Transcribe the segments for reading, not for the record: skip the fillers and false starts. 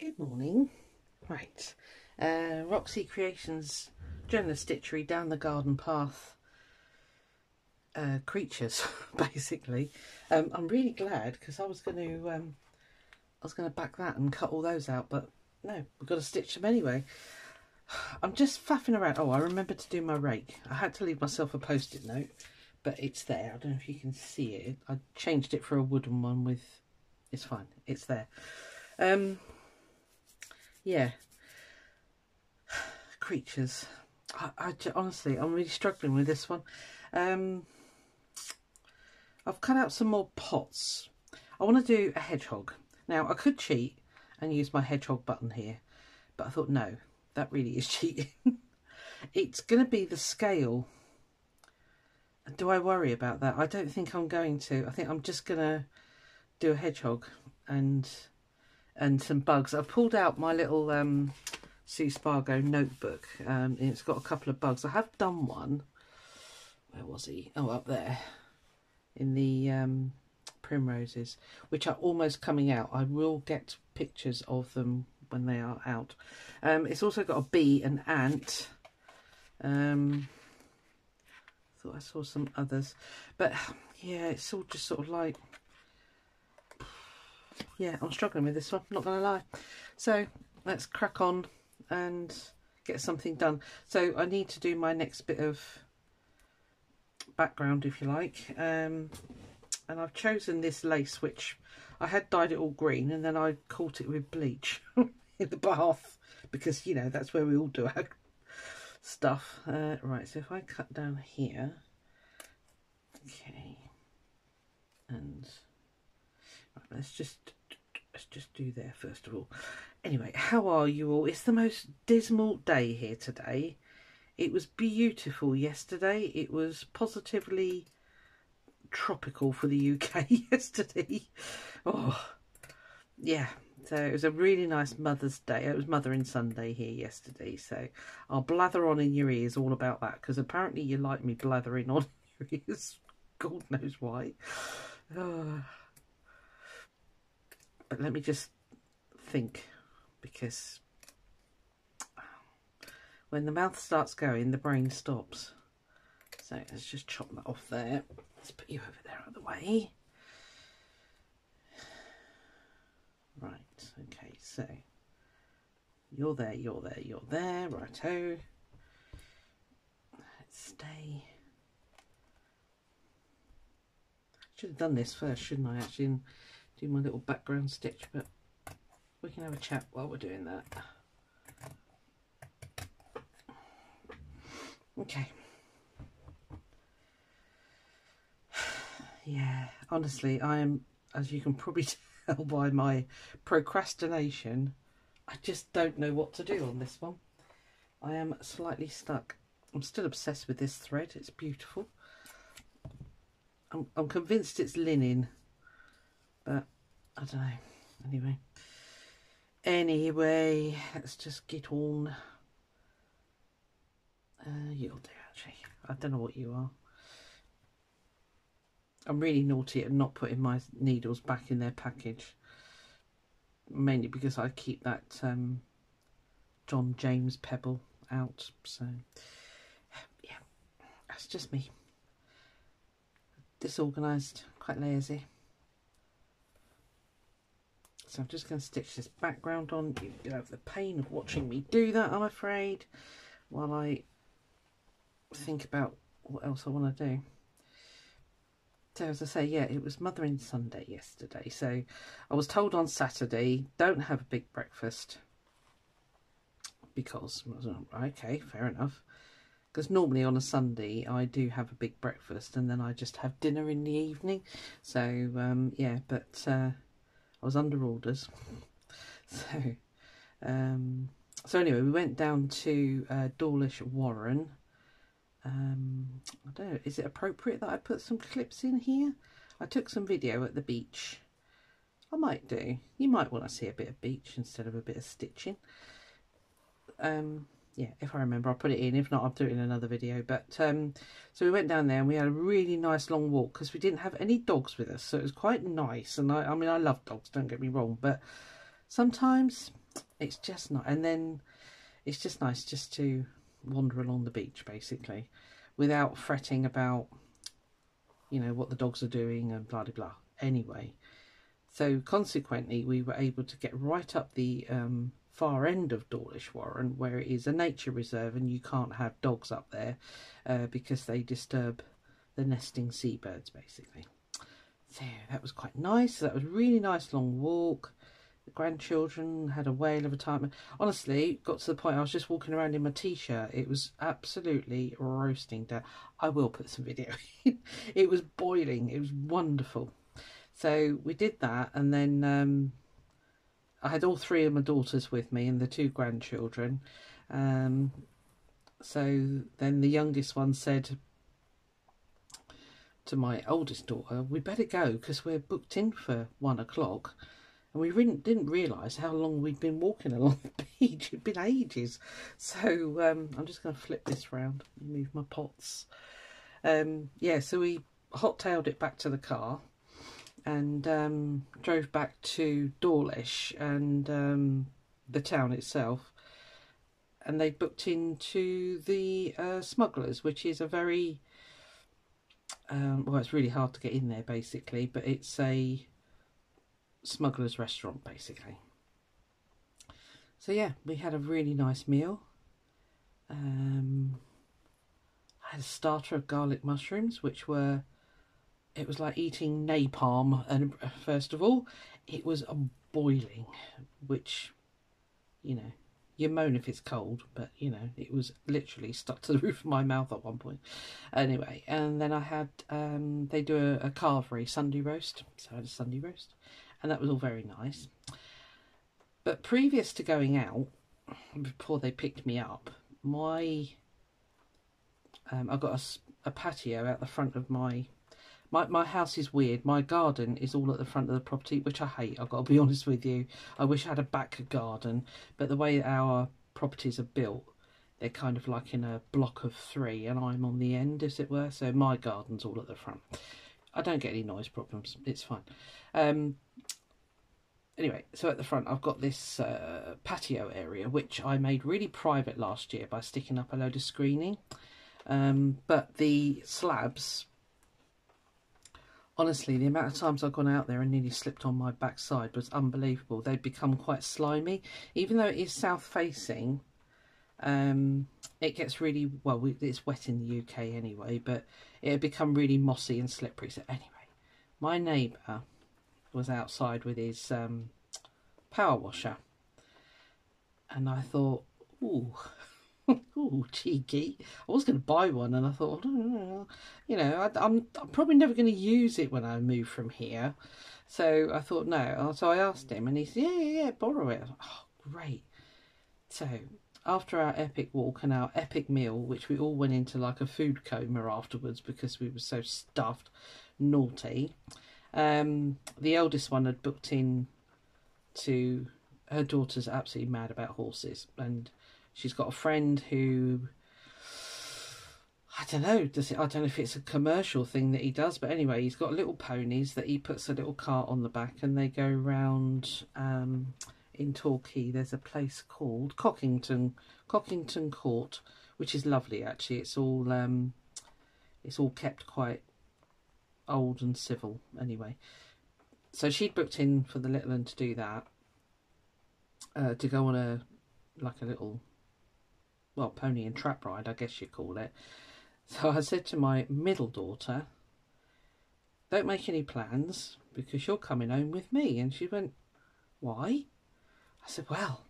Good morning. Right, Roxy Creations Journal Stitchery down the garden path creatures, basically. I'm really glad because I was going to back that and cut all those out, but no, we've got to stitch them anyway. I'm just faffing around. Oh, I remembered to do my rake. I had to leave myself a post-it note, but it's there. I don't know if you can see it. I changed it for a wooden one with. It's fine. It's there. Yeah, creatures. Honestly, I'm really struggling with this one. I've cut out some more pots. I want to do a hedgehog. Now, I could cheat and use my hedgehog button here, but I thought, no, that really is cheating. It's going to be the scale. Do I worry about that? I don't think I'm going to. I think I'm just going to do a hedgehog and some bugs. I've pulled out my little Sue Spargo notebook. And it's got a couple of bugs. I have done one. Where was he? Oh, up there in the primroses, which are almost coming out. I will get pictures of them when they are out. It's also got a bee, an ant. Thought I saw some others, but yeah, it's all just sort of like, yeah, I'm struggling with this one, not gonna lie. So let's crack on and get something done. So I need to do my next bit of background, if you like, and I've chosen this lace, which I had dyed it all green and then I caught it with bleach in the bath, because you know that's where we all do our stuff. Right, so if I cut down here, okay, and right, let's just do there first of all. Anyway, how are you all? It's the most dismal day here today. It was beautiful yesterday. It was positively tropical for the UK yesterday. Oh, yeah. So it was a really nice Mother's Day. It was Mothering Sunday here yesterday. So I'll blather on in your ears all about that, because apparently you like me blathering on your ears. God knows why. But let me just think, because when the mouth starts going, the brain stops. So let's just chop that off there. Let's put you over there out of the way. Right, okay, so you're there, you're there, you're there, righto. Let's stay. Should have done this first, shouldn't I, actually, and do my little background stitch, but we can have a chat while we're doing that. Okay. Yeah, honestly, I am, as you can probably tell by my procrastination, I just don't know what to do on this one. I am slightly stuck. I'm still obsessed with this thread. It's beautiful. I'm convinced it's linen, but I don't know. Anyway, let's just get on. You'll do, actually. I don't know what you are. I'm really naughty at not putting my needles back in their package, mainly because I keep that John James pebble out. So yeah, that's just me. Disorganised, quite lazy. So I'm just going to stitch this background on. You have the pain of watching me do that, I'm afraid, while I think about what else I want to do. So as I say, yeah, it was Mothering Sunday yesterday. So I was told on Saturday, don't have a big breakfast, because, okay, fair enough. Because normally on a Sunday I do have a big breakfast and then I just have dinner in the evening. So yeah, but I was under orders. So anyway, we went down to Dawlish Warren. I don't know, is it appropriate that I put some clips in here? I took some video at the beach. I might do. You might want to see a bit of beach instead of a bit of stitching. Yeah, if I remember, I'll put it in. If not, I'll do it in another video. But so we went down there and we had a really nice long walk because we didn't have any dogs with us, so it was quite nice. And I mean, I love dogs, don't get me wrong, but sometimes it's just not. And then it's just nice just to wander along the beach, basically, without fretting about, you know, what the dogs are doing and blah, blah, blah. Anyway, so consequently, we were able to get right up the far end of Dawlish Warren, where it is a nature reserve, and you can't have dogs up there because they disturb the nesting seabirds, basically. So that was quite nice. That was a really nice long walk. The grandchildren had a whale of a time. Honestly, got to the point I was just walking around in my t-shirt. It was absolutely roasting down. I will put some video in. It was boiling. It was wonderful. So we did that, and then I had all three of my daughters with me and the two grandchildren. So then the youngest one said to my oldest daughter, we better go because we're booked in for 1 o'clock. And we didn't realise how long we'd been walking along the beach. It'd been ages. So I'm just going to flip this round and move my pots. Yeah, so we hot-tailed it back to the car and drove back to Dawlish and the town itself. And they booked into the Smugglers, which is a very... well, it's really hard to get in there, basically, but it's a smuggler's restaurant, basically. So yeah, we had a really nice meal. I had a starter of garlic mushrooms, which were, it was like eating napalm. And first of all, it was boiling, which, you know, you moan if it's cold, but you know, it was literally stuck to the roof of my mouth at one point. Anyway, and then I had they do a carvery Sunday roast, so I had a Sunday roast, and that was all very nice. But previous to going out, before they picked me up, I got a patio out the front of my house. Is weird. My garden is all at the front of the property, which I hate. I've got to be honest with you. I wish I had a back garden, but the way our properties are built, they're kind of like in a block of 3, and I'm on the end, as it were. So my garden's all at the front. I don't get any noise problems. It's fine. Anyway, so at the front I've got this patio area, which I made really private last year by sticking up a load of screening. But the slabs, honestly, the amount of times I've gone out there and nearly slipped on my backside was unbelievable. They'd become quite slimy. Even though it is south facing, it gets really, well, it's wet in the UK anyway, but it had become really mossy and slippery. So anyway, my neighbour was outside with his power washer, and I thought, ooh, ooh, cheeky. I was going to buy one, and I thought, oh, you know, I'm probably never going to use it when I move from here. So I thought, no. So I asked him, and he said, yeah, borrow it. Oh, great. So after our epic walk and our epic meal, which we all went into like a food coma afterwards because we were so stuffed, naughty, the eldest one had booked in to, her daughter's absolutely mad about horses, and she's got a friend who, I don't know, I don't know if it's a commercial thing that he does, but anyway, he's got little ponies that he puts a little cart on the back, and they go round. In Torquay, there's a place called Cockington Court, which is lovely actually. It's all kept quite old and civil anyway. So she'd booked in for the little one to do that, to go on a little, well, pony and trap ride, I guess you call it. So I said to my middle daughter, don't make any plans because you're coming home with me. And she went, why? I said, well,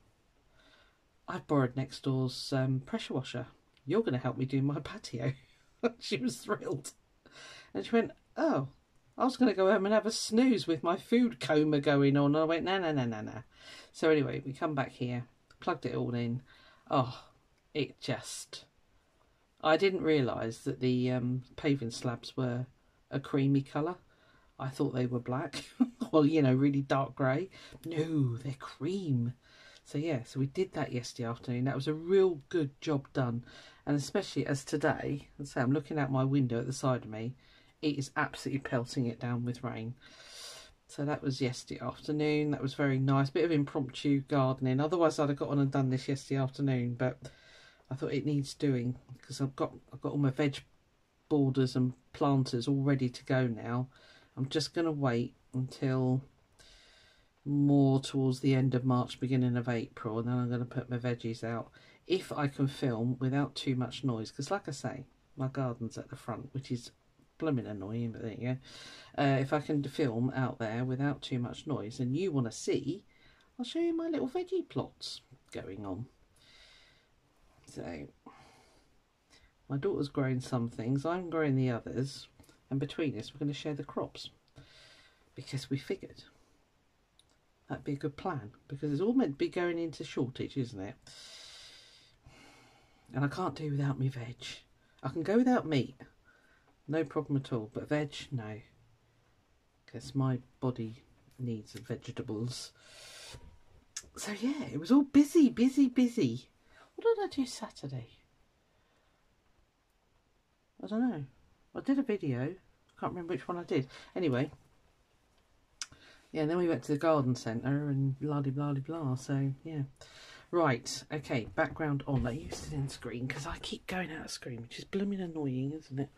I've borrowed next door's pressure washer. You're going to help me do my patio. She was thrilled. And she went, oh, I was going to go home and have a snooze with my food coma going on. And I went, no. So anyway, we come back here, plugged it all in. Oh, it just... I didn't realise that the paving slabs were a creamy colour. I thought they were black. Well, you know, really dark grey. No, they're cream. So yeah, so we did that yesterday afternoon. That was a real good job done. And especially as today, let's say I'm looking out my window at the side of me, it is absolutely pelting it down with rain. So that was yesterday afternoon. That was very nice. Bit of impromptu gardening. Otherwise I'd have got on and done this yesterday afternoon, but I thought it needs doing because I've got all my veg borders and planters all ready to go now. I'm just going to wait until more towards the end of March, beginning of April, and then I'm going to put my veggies out if I can film without too much noise, because like I say, my garden's at the front, which is blooming annoying, but there you go. If I can film out there without too much noise and you want to see, I'll show you my little veggie plots going on. So my daughter's growing some things, I'm growing the others, and between us we're going to share the crops, because we figured that'd be a good plan, because it's all meant to be going into shortage, isn't it? And I can't do without me veg. I can go without meat, no problem at all, but veg, no, because my body needs vegetables. So yeah, it was all busy. What did I do Saturday? I don't know. I did a video. I can't remember which one I did. Anyway, yeah, and then we went to the garden centre and blah-de-blah-de-blah. So yeah, right, okay, background on. I used it in screen because I keep going out of screen, which is blooming annoying, isn't it?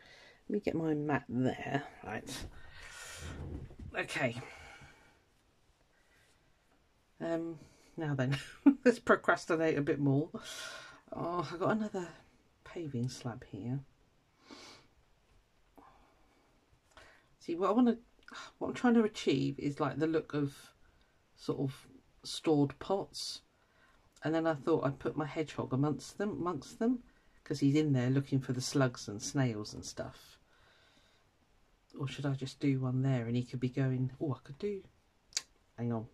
Let me get my mat there. Right, okay. Now then, let's procrastinate a bit more. Oh, I've got another paving slab here. See, what I'm trying to achieve is like the look of sort of stored pots. And then I thought I'd put my hedgehog amongst them, because he's in there looking for the slugs and snails and stuff. Or should I just do one there and he could be going, oh, I could do, hang on.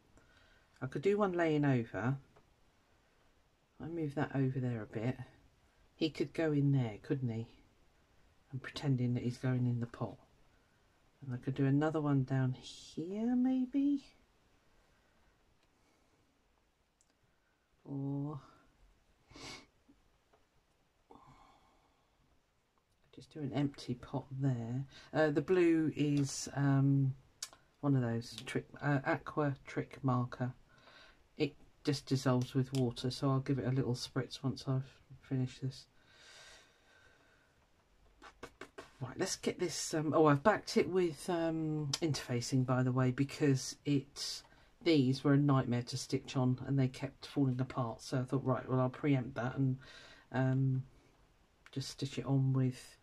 I could do one laying over. I move that over there a bit. He could go in there, couldn't he? And pretending that he's going in the pot. And I could do another one down here, maybe? Or just do an empty pot there. The blue is one of those aqua trick marker. It just dissolves with water, so I'll give it a little spritz once I've finished this. Right, let's get this. Oh, I've backed it with interfacing, by the way, because these were a nightmare to stitch on and they kept falling apart. So I thought, right, well, I'll preempt that and just stitch it on with.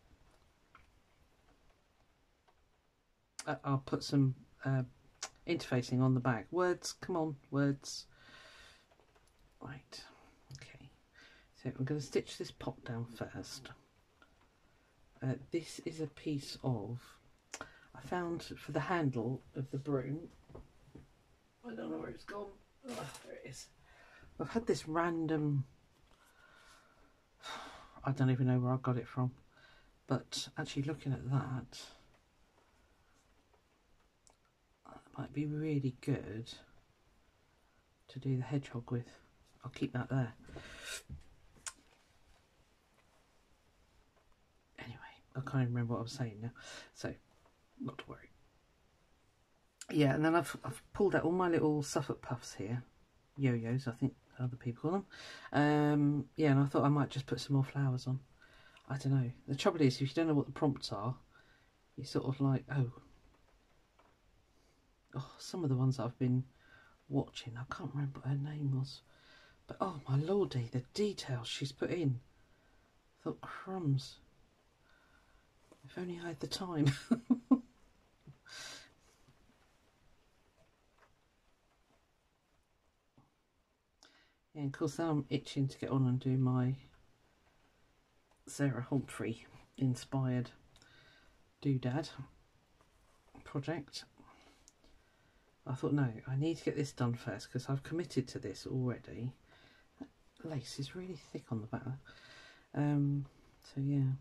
I'll put some interfacing on the back. Words, come on, words. Right, okay. So I'm going to stitch this pot down first. This is a piece of, I found for the handle of the broom. I don't know where it's gone. Oh, there it is. I've had this random, I don't even know where I got it from, but actually looking at that might be really good to do the hedgehog with. I'll keep that there. I can't even remember what I was saying now, so not to worry. Yeah, and then I've pulled out all my little Suffolk puffs here, yo-yos I think other people call them. Yeah, and I thought I might just put some more flowers on. I don't know. The trouble is, if you don't know what the prompts are, you're sort of like, oh, some of the ones that I've been watching, I can't remember what her name was, but oh my lordy, the details she's put in. I thought, crumbs. If only I had the time. Yeah, of course now I'm itching to get on and do my Sarah Humphrey inspired doodad project. I thought, no, I need to get this done first because I've committed to this already. That lace is really thick on the back. So yeah.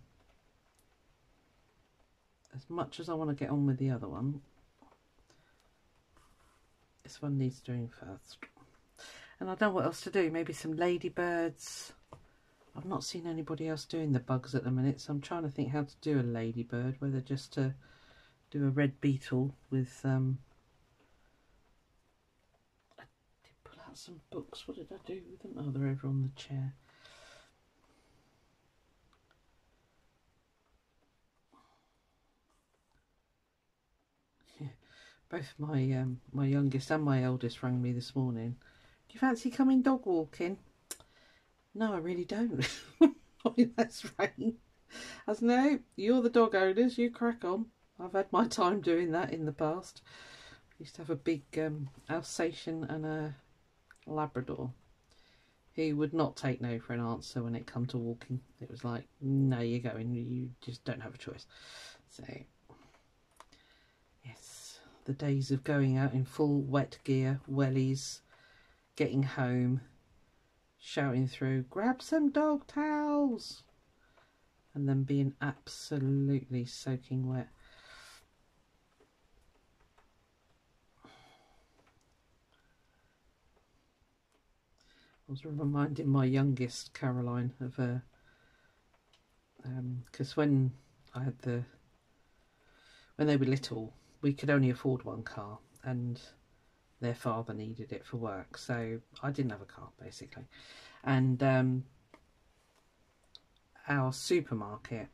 As much as I want to get on with the other one, this one needs doing first. And I don't know what else to do. Maybe some ladybirds. I've not seen anybody else doing the bugs at the minute, so I'm trying to think how to do a ladybird, whether just to do a red beetle with some books. What did I do with them? Oh, they're over on the chair. Yeah. Both my my youngest and my eldest rang me this morning. Do you fancy coming dog walking? No, I really don't. That's right. I said, no, you're the dog owners, you crack on. I've had my time doing that in the past. I used to have a big Alsatian and a Labrador. He would not take no for an answer when it come to walking. It was like, no, you're going, you just don't have a choice. So, yes, the days of going out in full wet gear, wellies, getting home, shouting through, grab some dog towels, and then being absolutely soaking wet. I was reminding my youngest, Caroline, of her, because when they were little, we could only afford one car, and their father needed it for work, so I didn't have a car, basically. And our supermarket,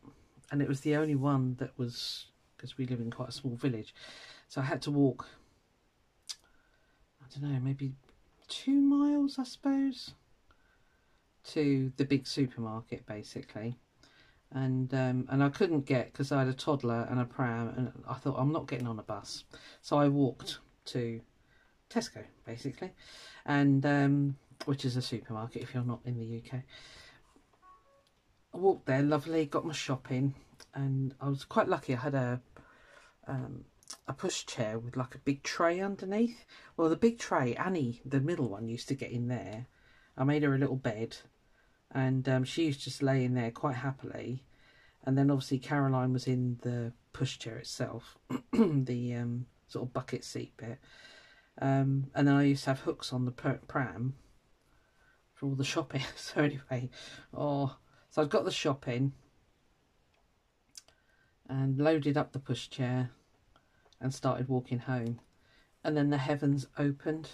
and it was the only one that was, because we live in quite a small village, so I had to walk, I don't know, maybe 2 miles, I suppose, to the big supermarket, basically. And I couldn't get, because I had a toddler and a pram, and I thought, I'm not getting on a bus, so I walked to Tesco, basically, and which is a supermarket if you're not in the UK. I walked there, lovely, got my shopping, and I was quite lucky. I had a push chair with like a big tray underneath. Well, the big tray, Annie, the middle one, used to get in there. I made her a little bed, and she used to just lay in there quite happily. And then obviously Caroline was in the pushchair itself, the sort of bucket seat bit. And then I used to have hooks on the pram for all the shopping. So anyway, so I'd got the shopping and loaded up the pushchair and started walking home. And then the heavens opened.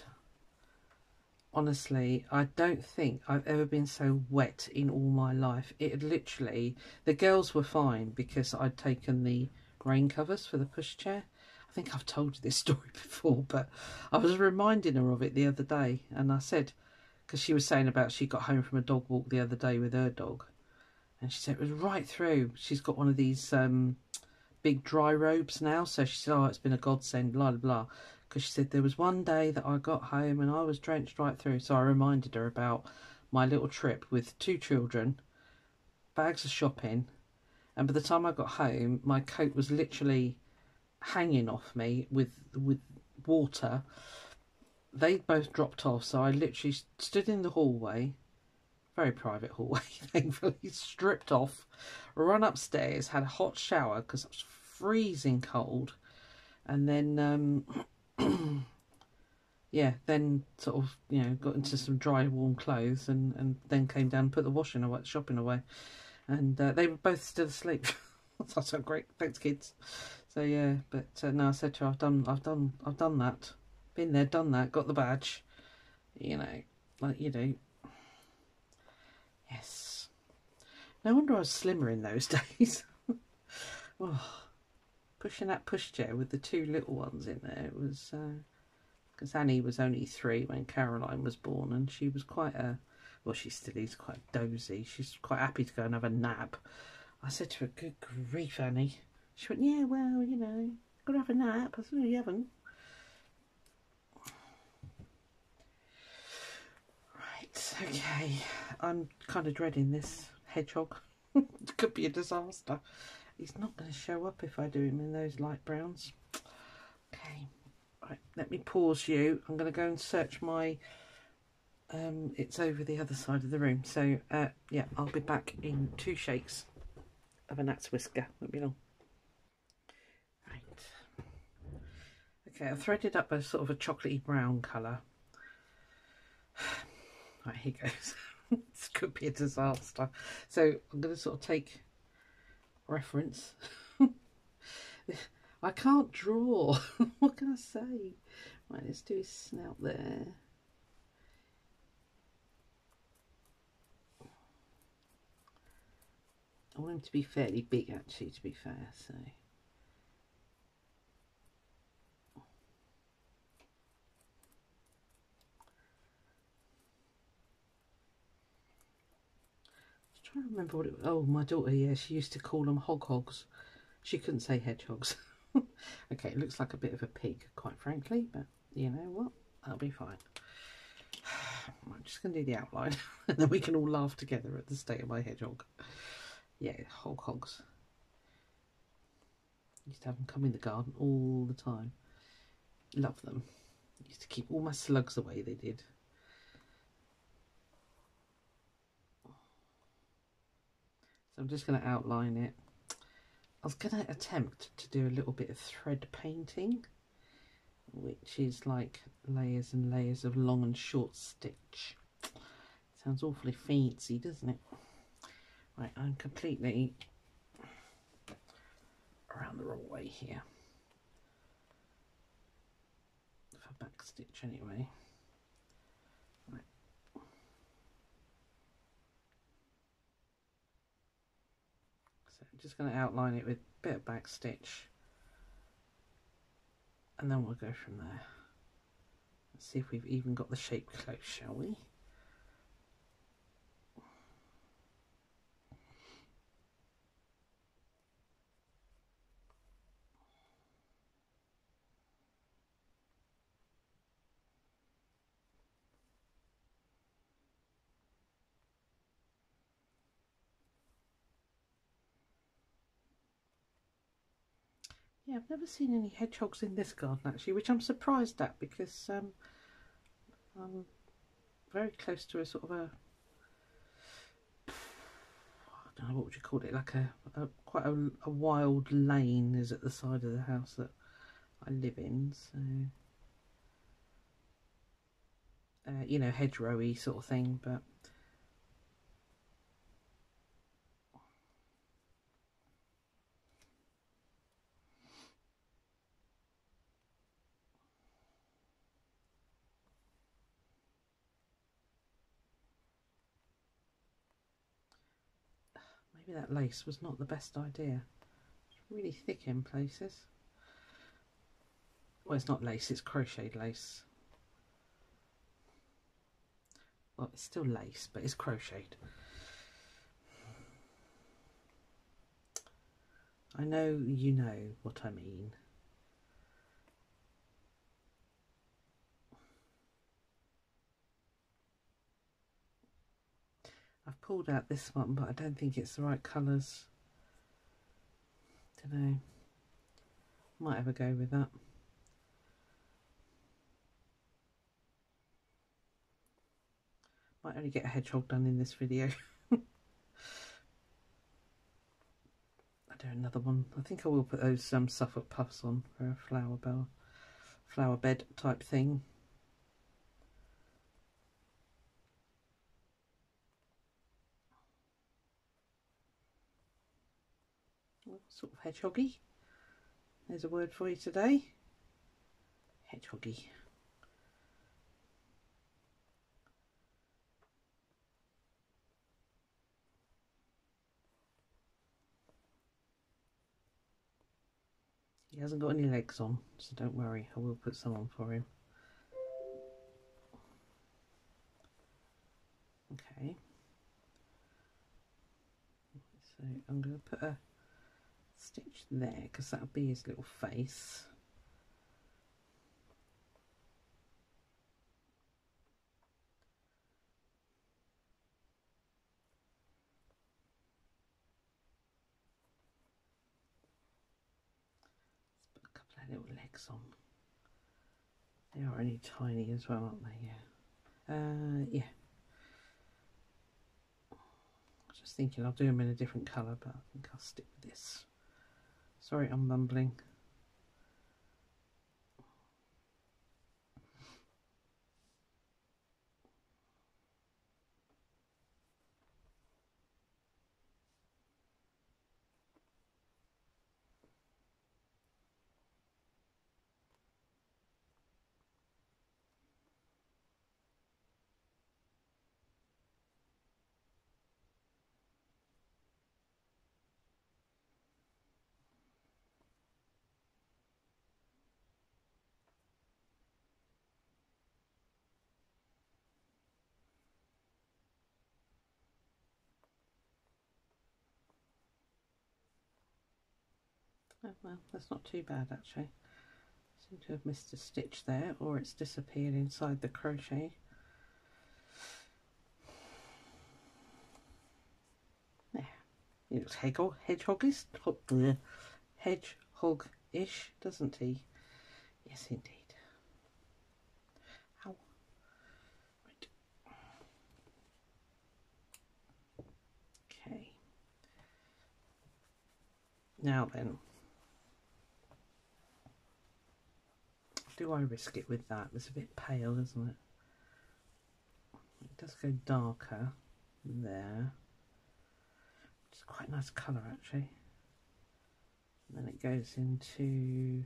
Honestly, I don't think I've ever been so wet in all my life. It had literally, the girls were fine because I'd taken the rain covers for the pushchair. I think I've told you this story before, but I was reminding her of it the other day, and I said, because she was saying about she got home from a dog walk the other day with her dog, and she said it was right through. She's got one of these big dry robes now, so she said, oh, it's been a godsend, blah, blah, blah. Because she said there was one day that I got home and I was drenched right through. So I reminded her about my little trip with 2 children, bags of shopping, and by the time I got home, my coat was literally hanging off me with water. They both dropped off, so I literally stood in the hallway, very private hallway, thankfully, stripped off, run upstairs, had a hot shower because it was freezing cold, and then yeah, then sort of, you know, got into some dry warm clothes, and then came down and put the washing away, shopping away, and they were both still asleep. That's so great, thanks kids. So yeah, but no, I said to her, I've done that, been there, done that, got the badge, you know, like you do. Yes, no wonder I was slimmer in those days. Oh, pushing that pushchair with the 2 little ones in there, it was because Annie was only 3 when Caroline was born, and she was quite well, she still is quite dozy. She's quite happy to go and have a nap. I said to her, good grief, Annie. She went, yeah, well, you know, got to have a nap. I said, no, you haven't. Right, okay. I'm kind of dreading this hedgehog. It could be a disaster. He's not going to show up if I do him in those light browns. Okay, right, let me pause you. I'm going to go and search my... it's over the other side of the room. So, yeah, I'll be back in 2 shakes of a gnat's whisker. Won't be long. Right. Okay, I've threaded up a sort of a chocolatey brown colour. Right, here goes. This could be a disaster. So I'm going to sort of take reference. I can't draw. What can I say? Right, let's do his snout there. I want him to be fairly big actually, to be fair, so. Trying to remember what it was. Oh, my daughter, yeah, she used to call them hogs. She couldn't say hedgehogs. Okay, it looks like a bit of a pig, quite frankly, but you know what? That'll be fine. I'm just going to do the outline and then we can all laugh together at the state of my hedgehog. Yeah, hogs. Used to have them come in the garden all the time. Love them. Used to keep all my slugs away, they did. So I'm just going to outline it. I was going to attempt to do a little bit of thread painting, which is like layers and layers of long and short stitch. Sounds awfully fancy, doesn't it? Right, I'm completely around the wrong way here. For back stitch anyway. Right. So I'm just going to outline it with a bit of back stitch. And then we'll go from there. Let's see if we've even got the shape close, shall we? Yeah, I've never seen any hedgehogs in this garden actually, which I'm surprised at because I'm very close to a sort of a, I don't know, what would you call it, like quite a wild lane is at the side of the house that I live in, so you know, hedgerowy sort of thing, but maybe that lace was not the best idea. It's really thick in places. Well, it's not lace, it's crocheted lace. Well, it's still lace, but it's crocheted. I know you know what I mean. I've pulled out this one, but I don't think it's the right colours. Don't know. Might have a go with that. Might only get a hedgehog done in this video. I'll do another one. I think I will put those Suffolk puffs on for a flower bed type thing. Sort of hedgehoggy. There's a word for you today. Hedgehoggy. He hasn't got any legs on, so don't worry, I will put some on for him. Okay. So I'm going to put a stitch there because that'll be his little face. Let's put a couple of little legs on. They are only tiny as well, aren't they? Yeah. Yeah. I was just thinking I'll do them in a different colour, but I think I'll stick with this. Sorry, I'm mumbling. Oh, well, that's not too bad actually. Seem to have missed a stitch there, or it's disappeared inside the crochet. There. He looks hedgehog-ish, hedgehog-ish, doesn't he? Yes, indeed. Ow. Right. Okay. Now then, do I risk it with that? It's a bit pale, isn't it? It does go darker there. It's quite a nice colour actually. And then it goes into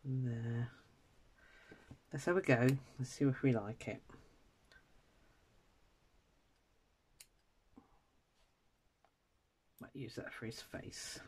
there. Let's have a go. Let's see if we like it. Might use that for his face.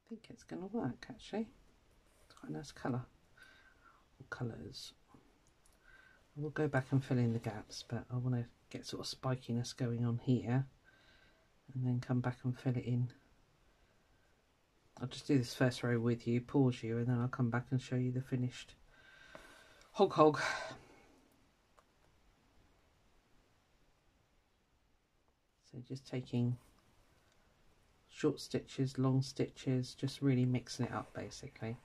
I think it's going to work actually. It's quite a nice colour. Colours. We'll go back and fill in the gaps, but I want to get sort of spikiness going on here and then come back and fill it in. I'll just do this first row with you, pause you, and then I'll come back and show you the finished hog. So just taking short stitches, long stitches, just really mixing it up basically.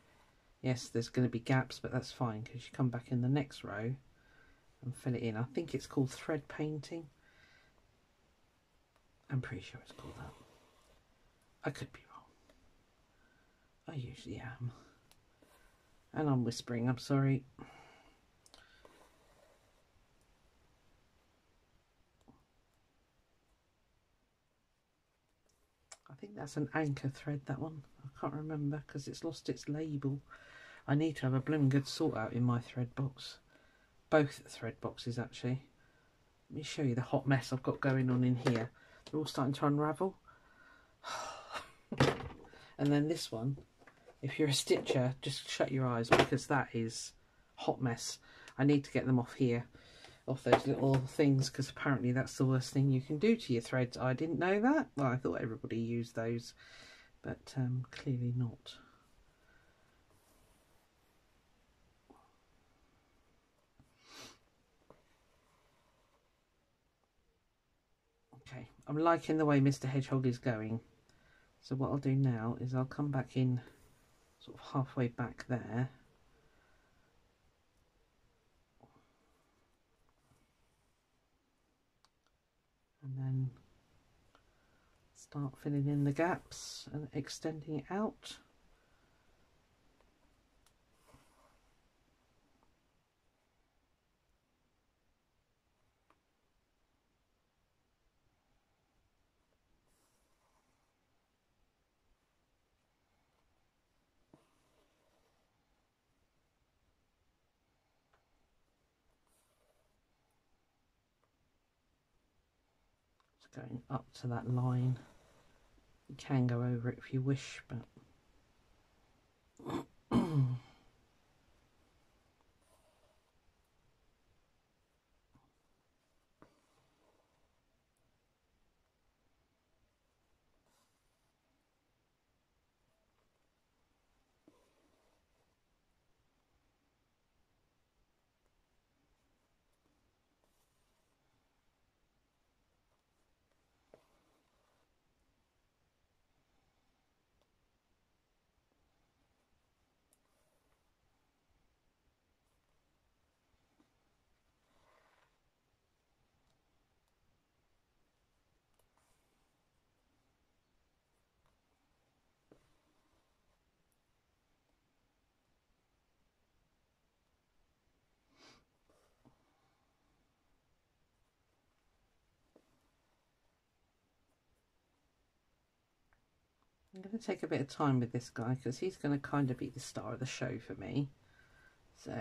Yes, there's going to be gaps, but that's fine because you come back in the next row and fill it in. I think it's called thread painting. I'm pretty sure it's called that. I could be wrong. I usually am. And I'm whispering, I'm sorry. I think that's an anchor thread, that one. I can't remember because it's lost its label. I need to have a blooming good sort out in my thread box. Both thread boxes actually. Let me show you the hot mess I've got going on in here. They're all starting to unravel. And then this one, if you're a stitcher, just shut your eyes because that is hot mess. I need to get them off here, off those little things, because apparently that's the worst thing you can do to your threads. I didn't know that. Well, I thought everybody used those, but clearly not. Okay, I'm liking the way Mr. Hedgehog is going. So what I'll do now is I'll come back in sort of halfway back there. And then start filling in the gaps and extending it out. Going up to that line. You can go over it if you wish, but I'm going to take a bit of time with this guy because he's going to kind of be the star of the show for me. So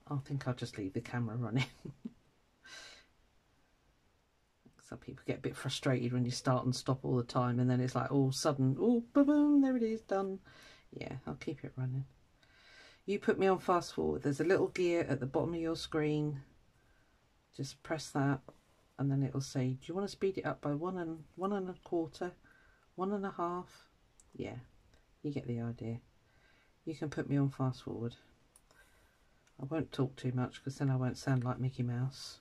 I think I'll just leave the camera running. Some people get a bit frustrated when you start and stop all the time, and then it's like all sudden, oh, boom, boom, there it is, done. Yeah, I'll keep it running. You put me on fast forward. There's a little gear at the bottom of your screen. Just press that, and then it'll say, do you want to speed it up by 1 1/4, 1.5? Yeah, you get the idea. You can put me on fast forward. I won't talk too much because then I won't sound like Mickey Mouse.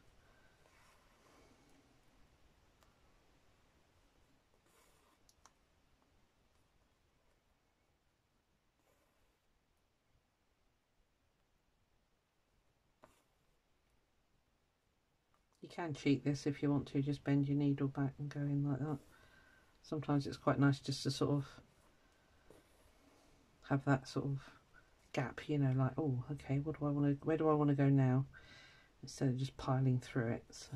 You can cheat this if you want to, just bend your needle back and go in like that. Sometimes it's quite nice just to sort of have that sort of gap, you know, like, oh, okay, what do I want to, where do I want to go now? Instead of just piling through it. So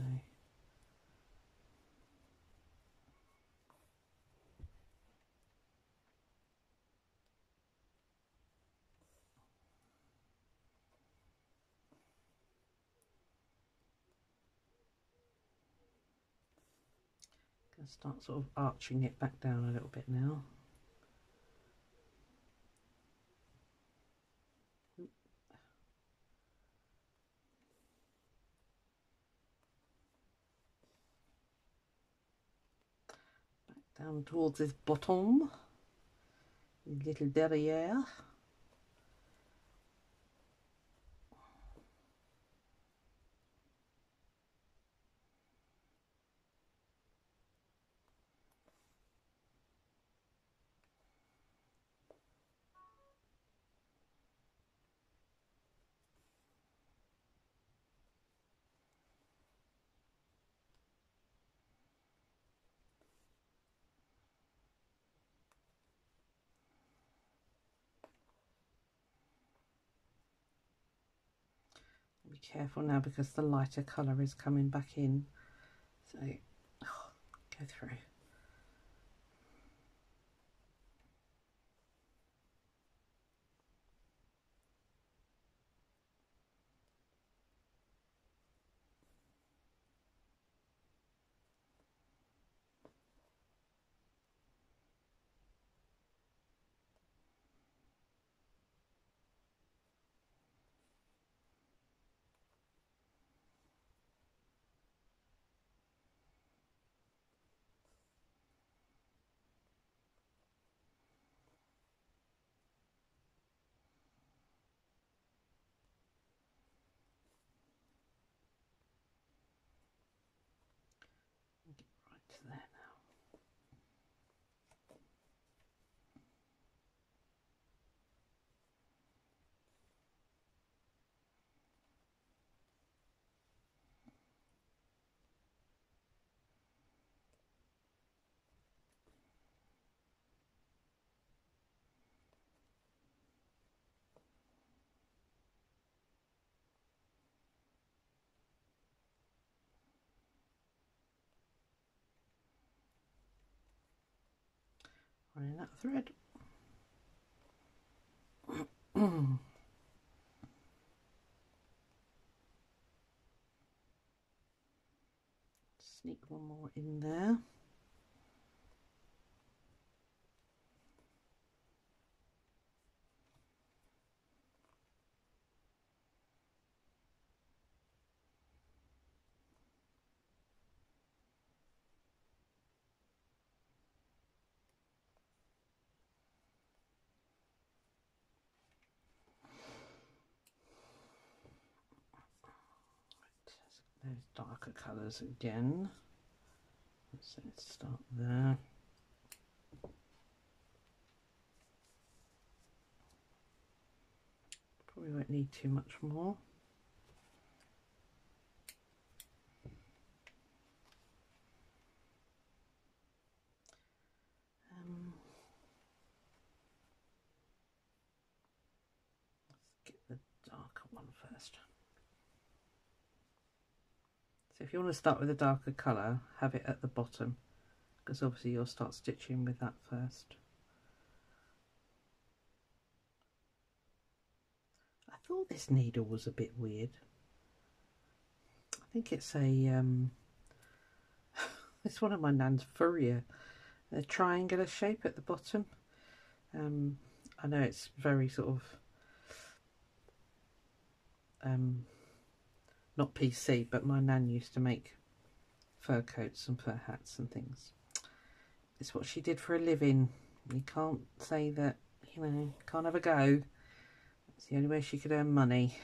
going to start sort of arching it back down a little bit now. Back down towards this bottom, little derriere. Be careful now because the lighter colour is coming back in, so go through. Get right to there now. Running out of thread. Sneak one more in there. Those darker colours again. So let's start there. Probably won't need too much more. Let's get the darker one first. So if you want to start with a darker colour, have it at the bottom because obviously you'll start stitching with that first. I thought this needle was a bit weird. I think it's a it's one of my Nan's Furrier, a triangular shape at the bottom. I know it's very sort of not PC, but my Nan used to make fur coats and fur hats and things. It's what she did for a living. You can't say that, you know, can't have a go. It's the only way she could earn money.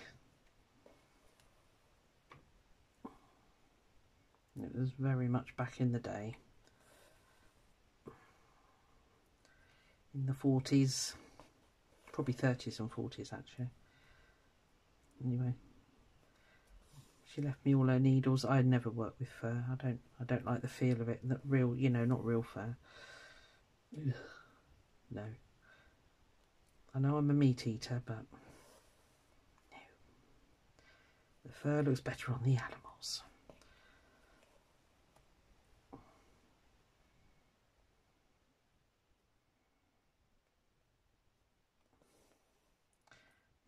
It was very much back in the day. In the 40s. Probably 30s and 40s actually. Anyway. She left me all her needles. I'd never worked with fur. I don't like the feel of it. That real, you know, not real fur. Ugh. No. I know I'm a meat eater, but no. The fur looks better on the animals.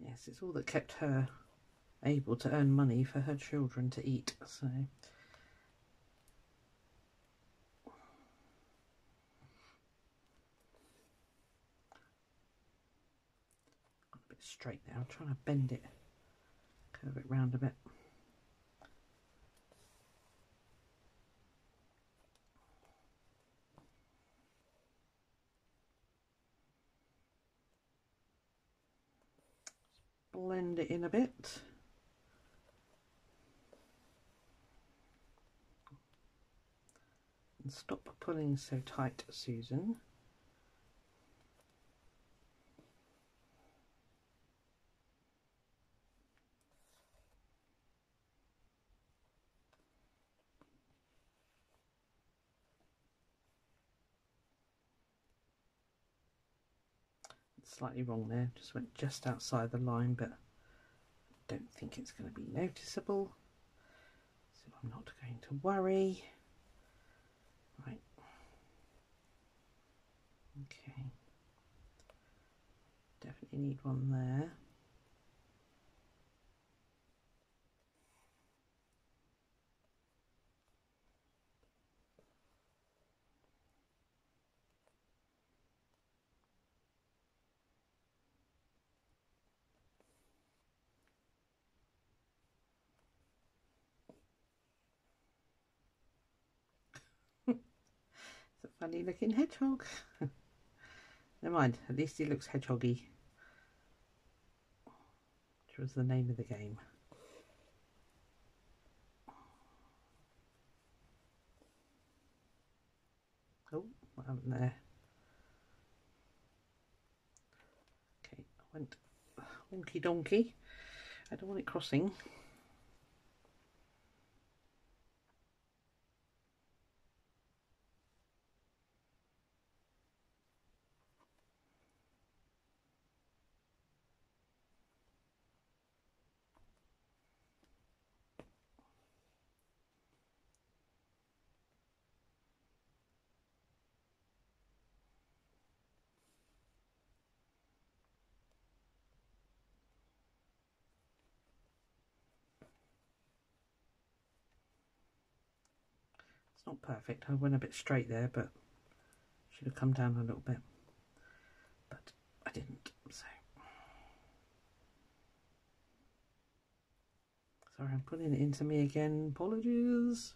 Yes, it's all that kept her able to earn money for her children to eat, so. A bit straight now, I'm trying to bend it, curve it round a bit. Blend it in a bit. And stop pulling so tight, Susan. Slightly wrong there, just went just outside the line, but I don't think it's going to be noticeable, so I'm not going to worry. Right, okay, definitely need one there. It's a funny looking hedgehog. Never mind, at least he looks hedgehoggy, which was the name of the game. Oh, what happened there? Okay, I went wonky donkey. I don't want it crossing. It's not perfect. I went a bit straight there, but should have come down a little bit. But I didn't, so. Sorry, I'm putting it into me again. Apologies.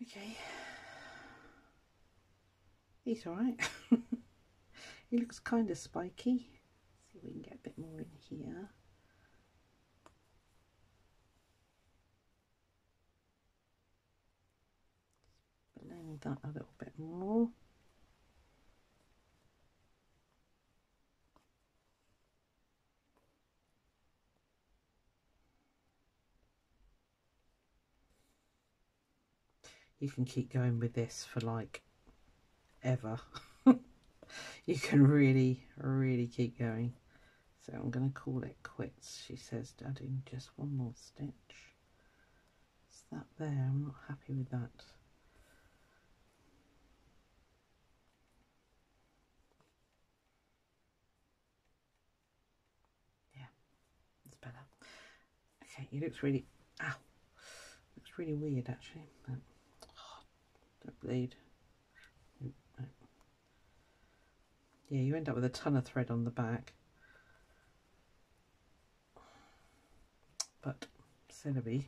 Okay. He's alright. He looks kind of spiky. See if we can get a bit more in here. Blend that a little bit more. you can keep going with this for like ever. You can really, really keep going. So I'm going to call it quits. She says, adding just one more stitch. Is that there? I'm not happy with that. Yeah, it's better. Okay, it looks really, ow, looks really weird actually. But, oh, don't bleed. No. Yeah, you end up with a ton of thread on the back. But c'est la vie.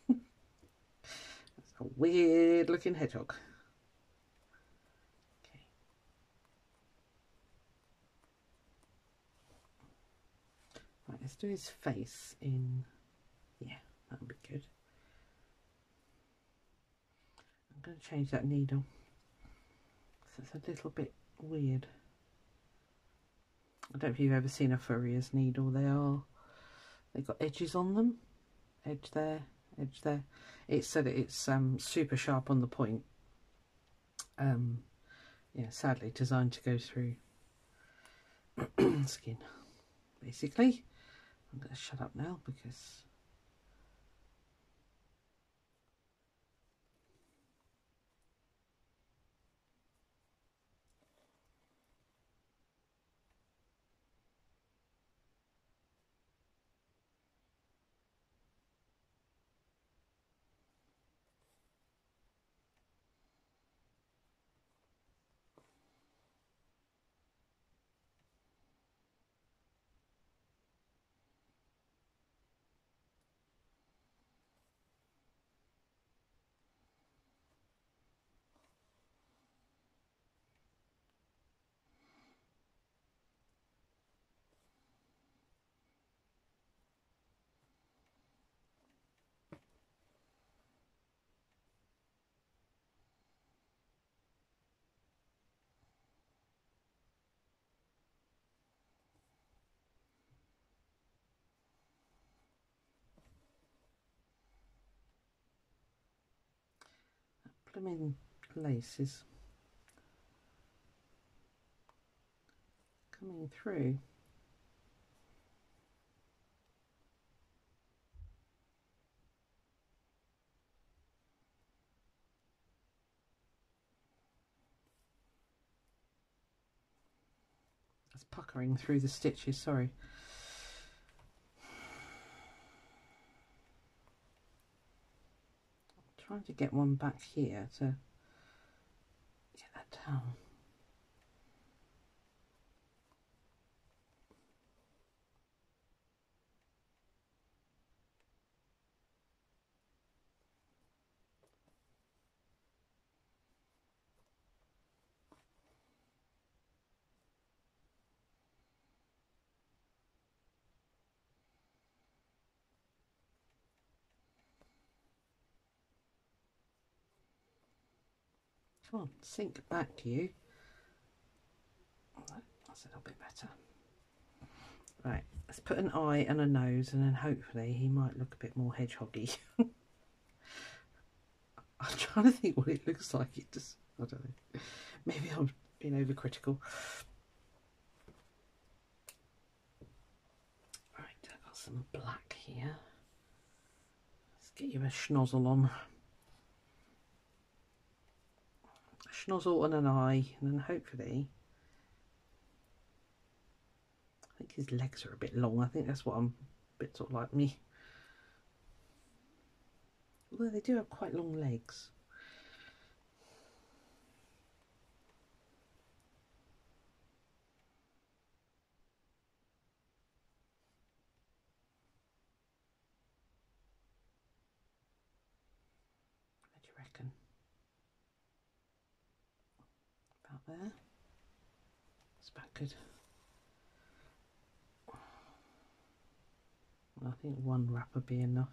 Okay. That's a weird looking hedgehog. Okay. Right, let's do his face in, yeah, that would be good. I'm going to change that needle. So it's a little bit weird. I don't know if you've ever seen a furrier's needle. They've got edges on them. Edge there, edge there. It's so that it's super sharp on the point. Yeah, sadly designed to go through skin. Basically, I'm going to shut up now because blooming lace is coming through. It's puckering through the stitches, sorry. I'm trying to get one back here to get that down. Come on, sink back to you. That's a little bit better. Right, let's put an eye and a nose, and then hopefully he might look a bit more hedgehoggy. I'm trying to think what it looks like. It just, I don't know. Maybe I'm being overcritical. Right, I've got some black here. Let's get you a schnozzle on. A schnozzle and an eye, and then hopefully, I think his legs are a bit long. I think that's what I'm a bit sort of like me. Although they do have quite long legs. What do you reckon? About there? It's about good. I think one wrap would be enough.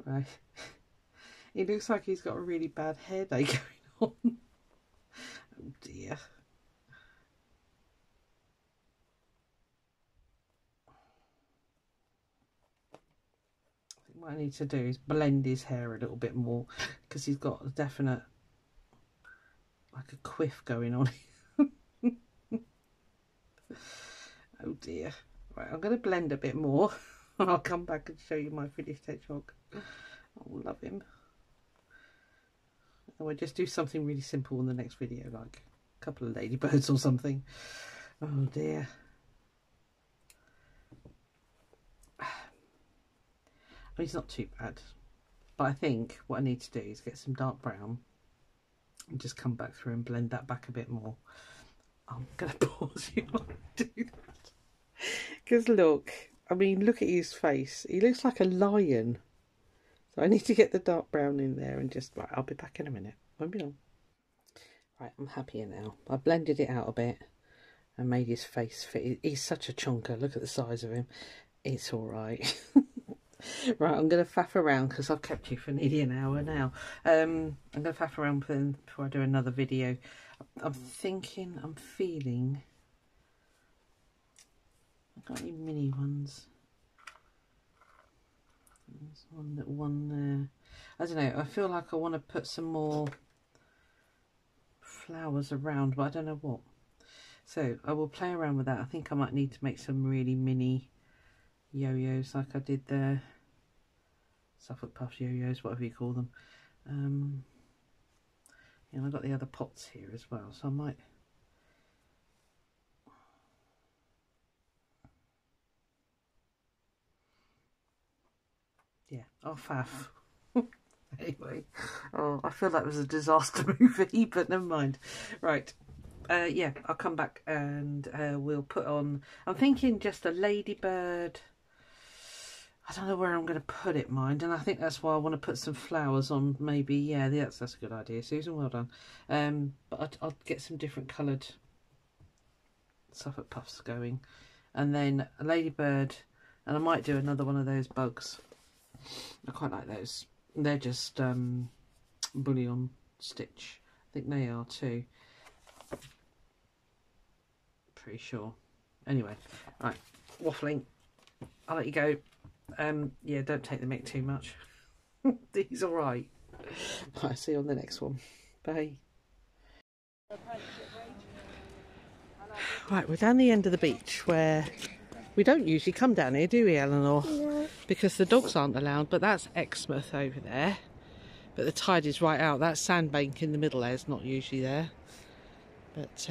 Right. It looks like he's got a really bad hair day going on. Oh dear. I think what I need to do is blend his hair a little bit more, because he's got a definite, like a quiff going on. Oh dear. Right, I'm going to blend a bit more. I'll come back and show you my finished hedgehog. I love him. And we'll just do something really simple in the next video, like a couple of ladybirds or something. Oh dear. I mean, it's not too bad, but I think what I need to do is get some dark brown and just come back through and blend that back a bit more. I'm going to pause you while I do that. Because look, I mean, look at his face. He looks like a lion. So I need to get the dark brown in there and just, right, I'll be back in a minute. Won't be long. Right, I'm happier now. I blended it out a bit and made his face fit. He's such a chonker. Look at the size of him. It's all right. Right, I'm going to faff around because I've kept you for nearly an hour now. I'm going to faff around before I do another video. I'm feeling... I've got any mini ones. There's one there. I don't know, I feel like I want to put some more flowers around, but I don't know what. So I will play around with that. I think I might need to make some really mini yo-yos like I did there. Suffolk Puffs yo-yos, whatever you call them. You know, I've got the other pots here as well, so I might... Yeah, I'll faff. Anyway, oh, I feel that was a disaster movie, but never mind. Right, yeah, I'll come back and we'll put on... I'm thinking just a ladybird... I don't know where I'm going to put it, mind, and I think that's why I want to put some flowers on, maybe. Yeah, that's a good idea, Susan, well done. But I'll get some different coloured Suffolk Puffs going, and then a ladybird, and I might do another one of those bugs. I quite like those. They're just bullion stitch. I think they are too. Pretty sure. Anyway, right, waffling. I'll let you go. Yeah, don't take the mick too much. He's all right. I'll see you on the next one. Bye. Right, we're down the end of the beach where we don't usually come down here, do we, Eleanor? No. Because the dogs aren't allowed, but that's Exmouth over there. But the tide is right out. That sandbank in the middle there is not usually there. But,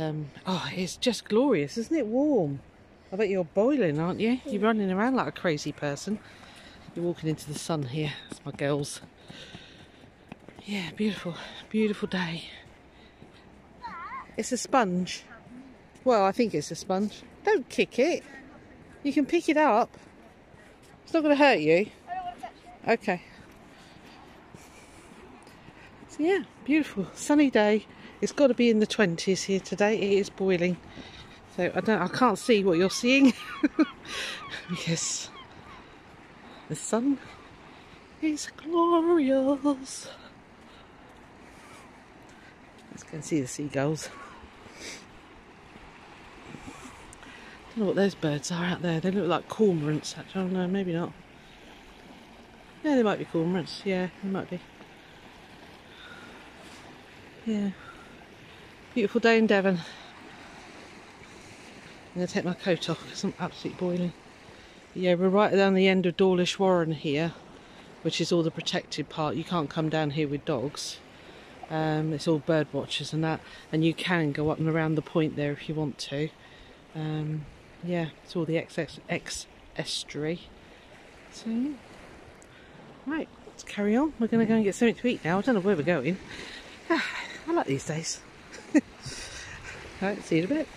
oh, it's just glorious, isn't it? Warm. I bet you're boiling, aren't you? You're running around like a crazy person. You're walking into the sun here. That's my girls. Yeah, beautiful. Beautiful day. It's a sponge. Well, I think it's a sponge. Don't kick it. You can pick it up. It's not going to hurt you. I don't want to touch it. Okay. So yeah, beautiful. Sunny day. It's got to be in the 20s here today. It is boiling. So I can't see what you're seeing because the sun is glorious. Let's go and see the seagulls. I don't know what those birds are out there. They look like cormorants. Actually, oh no, maybe not. Yeah, they might be cormorants. Yeah, they might be. Yeah, beautiful day in Devon. I'm going to take my coat off because I'm absolutely boiling. Yeah, we're right down the end of Dawlish Warren here, which is all the protected part. You can't come down here with dogs. It's all bird watchers and that, and you can go up and around the point there if you want to. Yeah, it's all the estuary. So, right, let's carry on. We're going to go and get something to eat now. I don't know where we're going. I like these days. Right, see you in a bit.